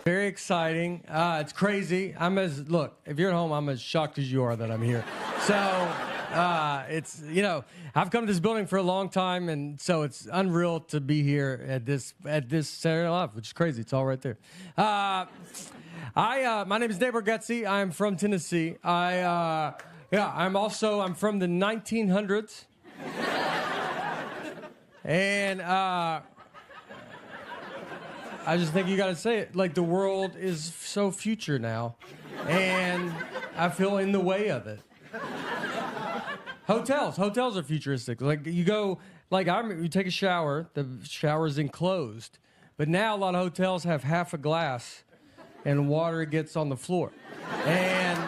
Very exciting. It's crazy. Look, if you're at home, I'm as shocked as you are that I'm here. So, I've come to this building for a long time, and so it's unreal to be here at this Saturday Night Live, which is crazy. It's all right there. My name is Nate Bargatze. I'm from Tennessee. I'm from the 1900s. And, I just think you got to say it. Like, the world is so future now, and I feel in the way of it. Hotels are futuristic. Like, you go, you take a shower, the shower's enclosed, but now a lot of hotels have half a glass, and water gets on the floor, and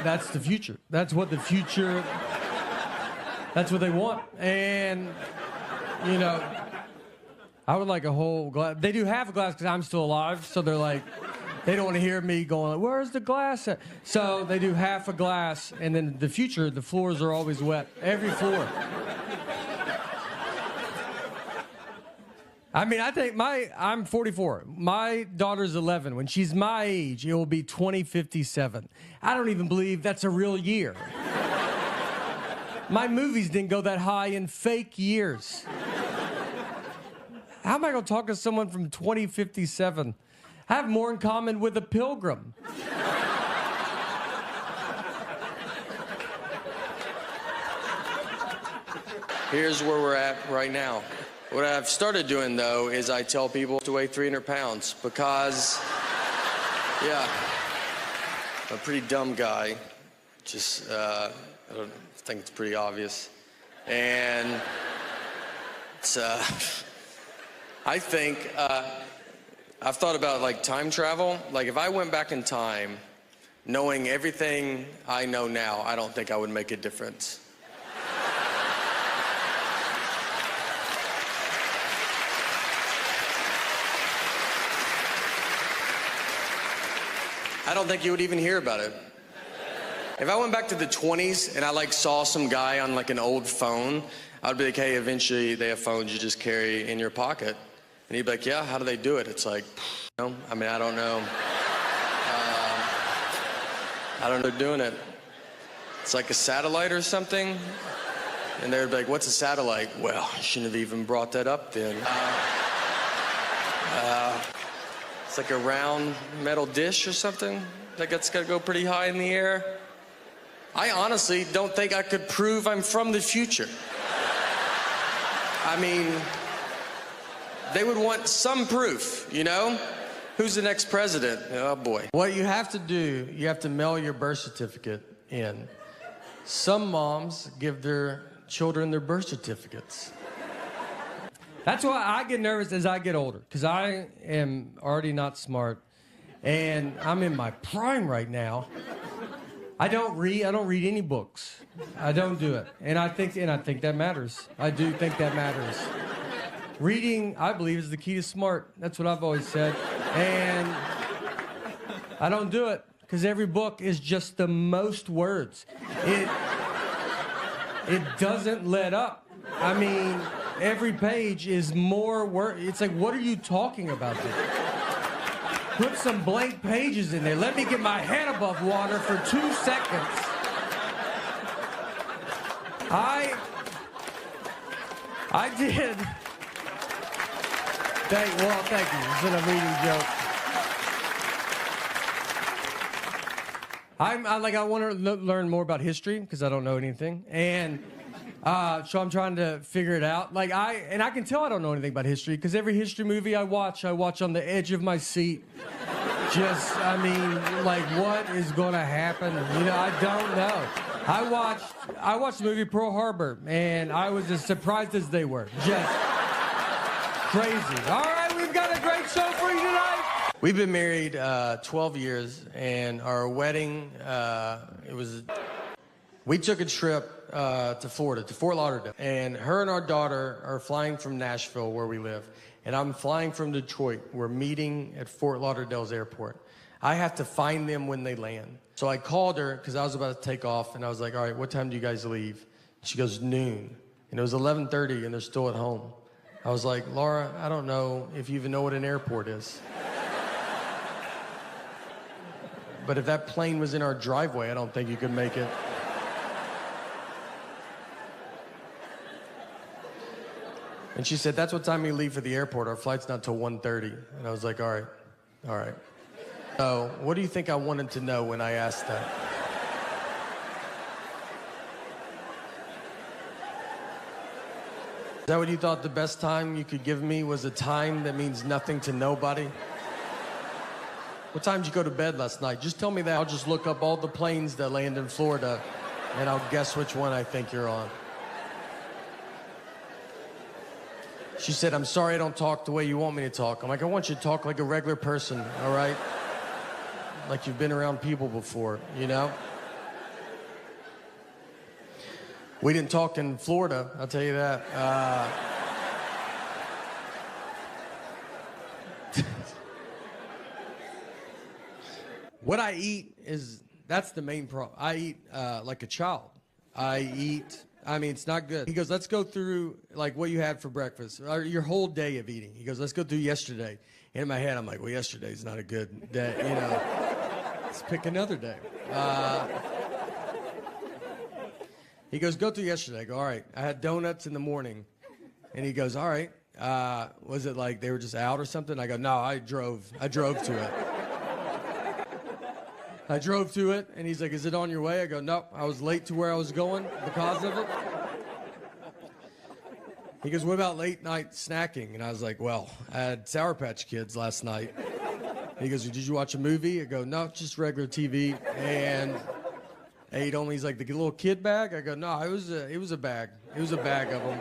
that's the future. That's what they want, and I would like a whole glass. They do half a glass because I'm still alive, so they're like, they don't want to hear me going, where's the glass at? So they do half a glass, and then the future, the floors are always wet. Every floor. I mean, I'm 44. My daughter's 11. When she's my age, it will be 2057. I don't even believe that's a real year. My movies didn't go that high in fake years. How am I going to talk to someone from 2057? I have more in common with a pilgrim. Here's where we're at right now. What I've started doing, though, is I tell people to weigh 300 pounds because, I'm a pretty dumb guy. I don't think it's pretty obvious. And it's, I think I've thought about time travel. Like, if I went back in time, knowing everything I know now, I don't think I would make a difference. I don't think you would even hear about it. If I went back to the 20s and I saw some guy on an old phone, I'd be like, hey, eventually they have phones you just carry in your pocket. And he'd be like, yeah, how do they do it? It's like, I don't know. I don't know doing it. It's like a satellite or something. And they'd be like, what's a satellite? Well, I shouldn't have even brought that up then. It's like a round metal dish or something that's got to go pretty high in the air. I honestly don't think I could prove I'm from the future. I mean, they would want some proof, Who's the next president? Oh, boy. What you have to do, you have to mail your birth certificate in. Some moms give their children their birth certificates. That's why I get nervous as I get older, because I am already not smart, and I'm in my prime right now. I don't read any books. I don't do it. And I think that matters. I do think that matters. Reading, I believe, is the key to smart. That's what I've always said. And I don't do it because every book is just the most words. It doesn't let up. I mean, every page is more words. It's like, what are you talking about there? Put some blank pages in there. Let me get my head above water for 2 seconds. I did. Thank you. It's been a reading joke. I want to learn more about history because I don't know anything, and so I'm trying to figure it out. I can tell I don't know anything about history because every history movie I watch on the edge of my seat. What is going to happen? I don't know. I watched the movie Pearl Harbor, and I was as surprised as they were. Just crazy. All right, we've got a great show for you tonight. We've been married 12 years, and our wedding, we took a trip to Florida, to Fort Lauderdale, and her and our daughter are flying from Nashville, where we live, and I'm flying from Detroit. We're meeting at Fort Lauderdale's airport. I have to find them when they land. So I called her because I was about to take off, and I was like, all right, what time do you guys leave? She goes, noon. And it was 11:30, and they're still at home. I was like, Laura, I don't know if you even know what an airport is. but if that plane was in our driveway, I don't think you could make it. And she said, that's what time we leave for the airport. Our flight's not till 1:30. And I was like, all right. So what do you think I wanted to know when I asked that? Is that what you thought the best time you could give me was a time that means nothing to nobody? What time did you go to bed last night? Just tell me that. I'll just look up all the planes that land in Florida, and I'll guess which one I think you're on. She said, I'm sorry I don't talk the way you want me to talk. I'm like, I want you to talk like a regular person, all right? Like you've been around people before, you know? We didn't talk in Florida, I'll tell you that. What I eat that's the main problem. I eat like a child. It's not good. He goes, let's go through like what you had for breakfast, or your whole day of eating. He goes, let's go through yesterday. And in my head, I'm like, well, yesterday's not a good day, you know. Let's pick another day. He goes, go through yesterday. I go, all right. I had donuts in the morning. And he goes, all right. Was it like they were just out or something? I go, no, I drove to it. I drove to it, and he's like, is it on your way? I go, no, I was late to where I was going because of it. He goes, what about late night snacking? And I was like, well, I had Sour Patch Kids last night. He goes, did you watch a movie? I go, no, just regular TV. And ate only, he's like, the little kid bag? I go, no, it was a bag. It was a bag of them.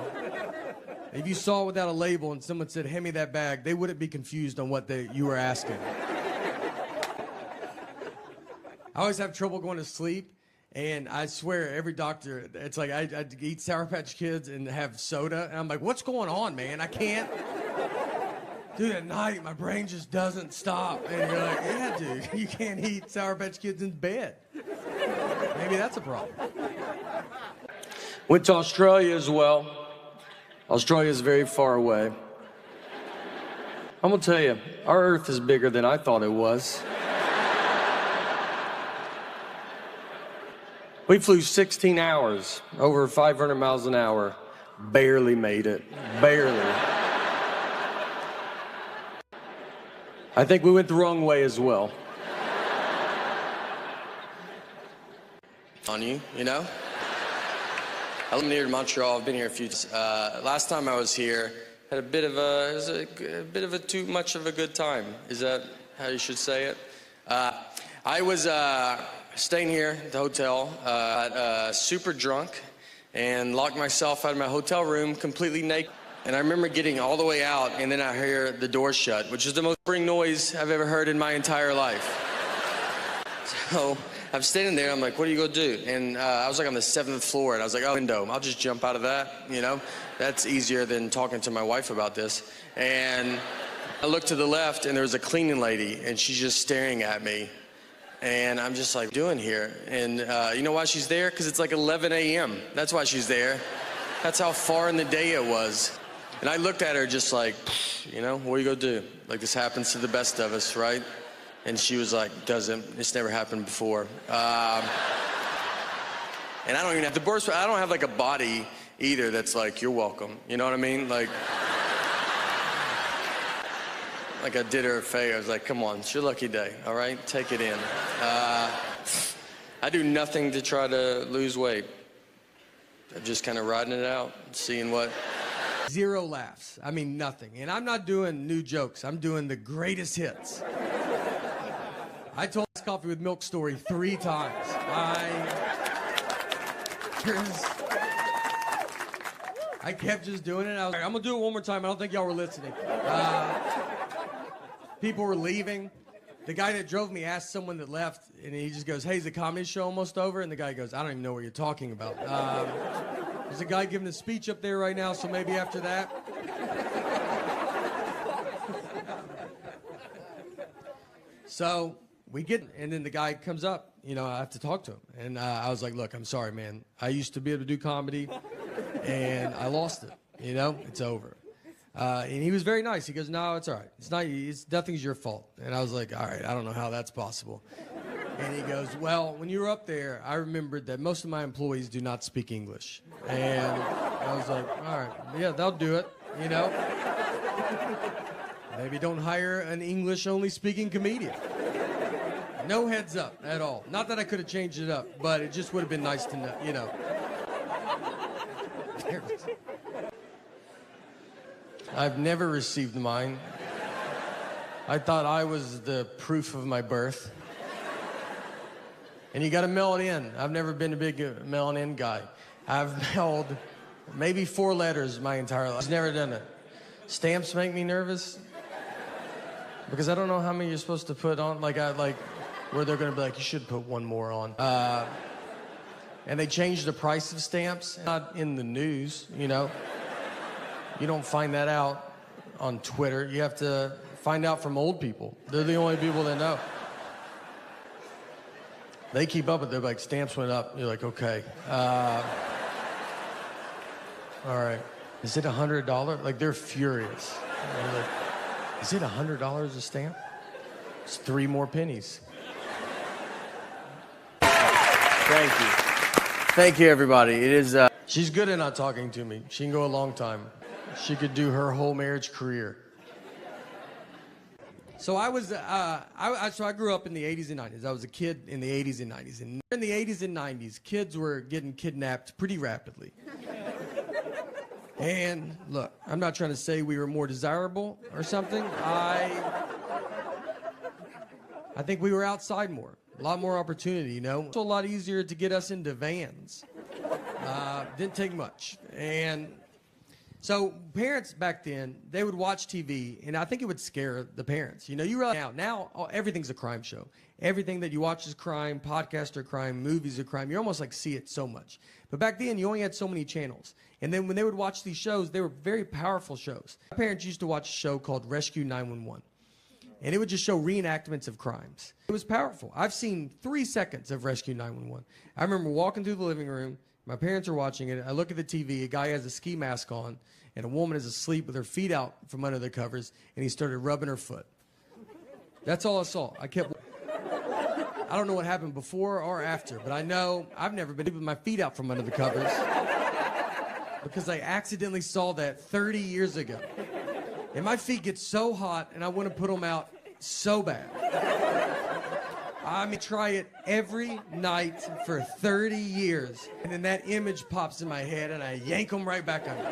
If you saw it without a label and someone said, hand me that bag, they wouldn't be confused on what you were asking. I always have trouble going to sleep, and I swear every doctor, it's like I eat Sour Patch Kids and have soda, and I'm like, what's going on, man? I can't. Dude, at night, my brain just doesn't stop. And you're like, yeah, dude, you can't eat Sour Patch Kids in bed. Maybe that's a problem. Went to Australia as well. Australia's very far away. I'm gonna tell you, our Earth is bigger than I thought it was. We flew 16 hours, over 500 miles an hour. Barely made it, barely. I think we went the wrong way as well. On you know? I live near Montreal. I've been here a few times. Last time I was here, had a bit of a too much of a good time. Is that how you should say it? I was staying here at the hotel, super drunk, and locked myself out of my hotel room completely naked. And I remember getting all the way out, and then I hear the door shut, which is the most boring noise I've ever heard in my entire life. So I'm standing there, I'm like, what are you gonna do? And I was like on the 7th floor, and I was like, oh, window, I'll just jump out of that, you know? That's easier than talking to my wife about this. And I looked to the left, and there was a cleaning lady, and she's just staring at me. And I'm just like, doing here? And you know why she's there? Because it's like 11 a.m. That's why she's there. That's how far in the day it was. And I looked at her just like, you know, what are you gonna do? Like, this happens to the best of us, right? And she was like, it's never happened before. And I don't even have I don't have like a body either that's like, you're welcome. You know what I mean? Like I did her a favor. I was like, come on, it's your lucky day, all right? Take it in. I do nothing to try to lose weight. I'm just kind of riding it out, seeing what. 0 laughs. I mean, nothing. And I'm not doing new jokes. I'm doing the greatest hits. I told this coffee with milk story 3 times. I kept just doing it. I was like, I'm gonna do it one more time. I don't think y'all were listening. People were leaving. The guy that drove me asked someone that left, and he just goes, hey, is the comedy show almost over? And the guy goes, I don't even know what you're talking about. There's a guy giving a speech up there right now, so maybe after that. So we get, and then the guy comes up, you know, I have to talk to him. And I was like, look, I'm sorry, man. I used to be able to do comedy, and I lost it. You know, it's over. And he was very nice. He goes, no, it's all right. Nothing's your fault. And I was like, all right, I don't know how that's possible. And he goes, well, when you were up there, I remembered that most of my employees do not speak English. And I was like, all right, yeah, they'll do it, you know? Maybe don't hire an English-only speaking comedian. No heads up at all. Not that I could have changed it up, but it just would have been nice to know, you know. I've never received mine. I thought I was the proof of my birth. And you got to mail it in. I've never been a big mail it in guy. I've mailed maybe 4 letters my entire life. I've never done it. Stamps make me nervous because I don't know how many you're supposed to put on. Like where they're going to be like, you should put 1 more on. And they changed the price of stamps. Not in the news, you know. You don't find that out on Twitter. You have to find out from old people. They're the only people that know. They keep up with it. They're like, stamps went up. You're like, okay. All right. Is it $100? Like, they're furious. They're like, is it $100 a stamp? It's 3 more pennies. Thank you. Thank you, everybody. It is. She's good at not talking to me. She can go a long time. She could do her whole marriage career. So I grew up in the 80s and 90s. I was a kid in the 80s and 90s. And in the 80s and 90s, kids were getting kidnapped pretty rapidly. And look, I'm not trying to say we were more desirable or something. I think we were outside more. A lot more opportunity, you know. It's a lot easier to get us into vans. Didn't take much. And so parents back then, they would watch TV, and I think it would scare the parents. You know, you realize now everything's a crime show. Everything that you watch is crime, podcasts are crime, movies are crime. You almost like see it so much. But back then, you only had so many channels. And then when they would watch these shows, they were very powerful shows. My parents used to watch a show called Rescue 911. And it would just show reenactments of crimes. It was powerful. I've seen 3 seconds of Rescue 911. I remember walking through the living room. My parents are watching it. I look at the TV. A guy has a ski mask on, and a woman is asleep with her feet out from under the covers, and he started rubbing her foot. That's all I saw. I don't know what happened before or after, but I know I've never been with my feet out from under the covers because I accidentally saw that 30 years ago. And my feet get so hot, and I want to put them out so bad. I mean, try it every night for 30 years, and then that image pops in my head, and I yank them right back under.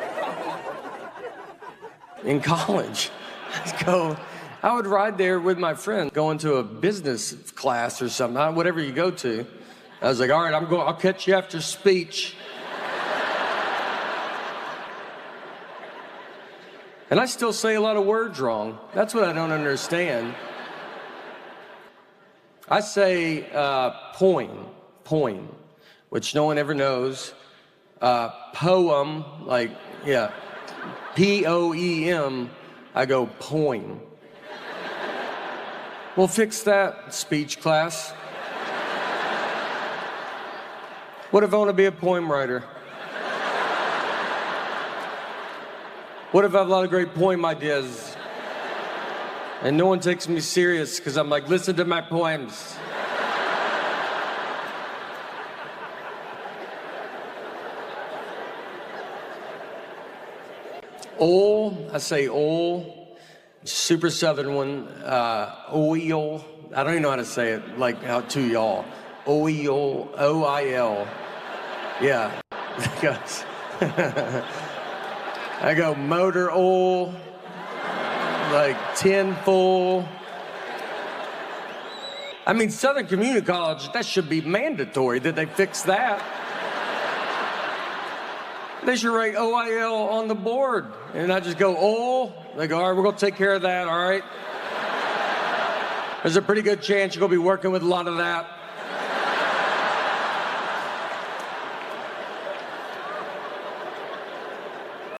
In college, I would ride there with my friend, going to a business class or something, whatever you go to. I was like, all right, I'll catch you after speech. And I still say a lot of words wrong. That's what I don't understand. I say poem, which no one ever knows. Poem, like, yeah, P-O-E-M, I go poem. We'll fix that, speech class. What if I want to be a poem writer? What if I have a lot of great poem ideas and no one takes me serious because I'm like, listen to my poems. I say ol, super southern one, oil. I don't even know how to say it like how to y'all. Oil, O-I-L. Yeah, guys. I go motor oil, like tin full. I mean, Southern Community College, that should be mandatory. Did they fix that? They should write OIL on the board. And I just go, oil. They go, all right, we're going to take care of that, all right? There's a pretty good chance you're going to be working with a lot of that.